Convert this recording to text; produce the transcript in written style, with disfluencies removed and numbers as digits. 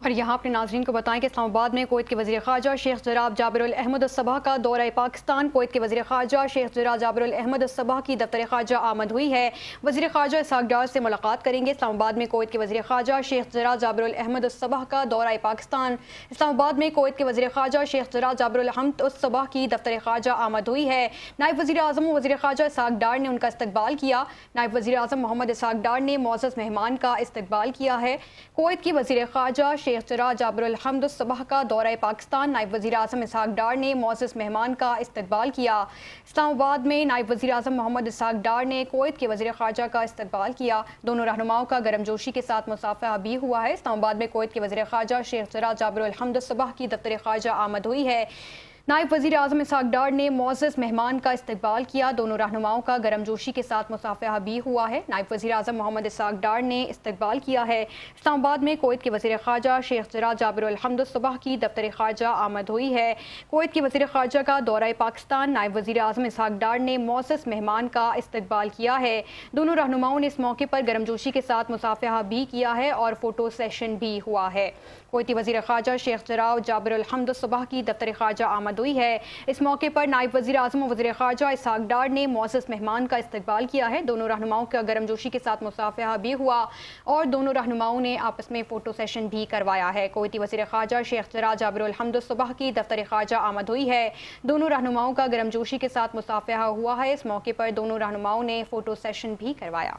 اور یہاں اپنے ناظرین کو بتائیں کہ اسلام آباد میں کویت کے وزیر خارجہ شیخ جناب جابر الاحمد الصباح کا دورہ پاکستان۔ کویت کے وزیر خارجہ شیخ جناب جابر الاحمد الصباح کی دفتر خارجہ آمد ہوئی ہے۔ وزیر خارجہ اسحاق ڈار سے ملاقات کریں گے۔ اسلام آباد میں کویت کے وزیر خارجہ شیخ جناب جابر الاحمد الصباح کا دورہ پاکستان۔ اسلام آباد میں کویت کے وزیر خارجہ شیخ جناب جابر الاحمد الصباح کی دفتر خارجہ آمد ہوئی ہے۔ نائب وزیر اعظم و وزیر خارجہ اسحاق ڈار نے ان کا استقبال کیا۔ نائب وزیر اعظم محمد اسحاق ڈار نے معزز مہمان کا استقبال کیا ہے۔ کویت کی وزیر خارجہ شیخ جناب جابر الحمد الصباح کا دورہ پاکستان۔ نائب وزیر اعظم اسحاق ڈار نے معزز مہمان کا استقبال کیا۔ اسلام آباد میں نائب وزیر اعظم محمد اسحاق ڈار نے کویت کے وزیر خارجہ کا استقبال کیا۔ دونوں رہنماؤں کا گرمجوشی کے ساتھ مصافحہ بھی ہوا ہے۔ اسلام آباد میں کویت کے وزیر خارجہ شیخ جناب جابر الحمد الصباح کی دفتر خارجہ آمد ہوئی ہے۔ نائب وزیر اعظم اسحاق ڈار نے معزز مہمان کا استقبال کیا۔ دونوں رہنماؤں کا گرمجوشی کے ساتھ مصافحہ بھی ہوا ہے۔ نائب وزیر اعظم محمد اسحاق ڈار نے استقبال کیا ہے۔ اسلام آباد میں کویت کے وزیر خارجہ شیخ جناب جابر الحمد الصباح کی دفتر خارجہ آمد ہوئی ہے۔ کویت کے وزیر خارجہ کا دورہ پاکستان۔ نائب وزیر اعظم اسحاق ڈار نے معزز مہمان کا استقبال کیا ہے۔ دونوں رہنماؤں نے اس موقع پر گرمجوشی کے ساتھ مصافحہ بھی کیا ہے اور فوٹو سیشن بھی ہوا ہے۔ کویتی وزیر خارجہ شیخ جناب جابر الحمد الصباح کی دفتر خارجہ آمد ہوئی ہے۔ اس موقع پر نائب وزیر اعظم و وزیر خارجہ اسحاق ڈار نے معزز مہمان کا استقبال کیا ہے۔ دونوں رہنماؤں کا گرمجوشی کے ساتھ مصافحہ بھی ہوا اور دونوں رہنماؤں نے آپس میں فوٹو سیشن بھی کروایا ہے۔ کویتی وزیر خارجہ شیخ جناب جابر الحمد الصباح کی دفتر خارجہ آمد ہوئی ہے۔ دونوں رہنماؤں کا گرمجوشی کے ساتھ مصافحہ ہوا ہے۔ اس موقع پر دونوں رہنماؤں نے فوٹو سیشن بھی کروایا۔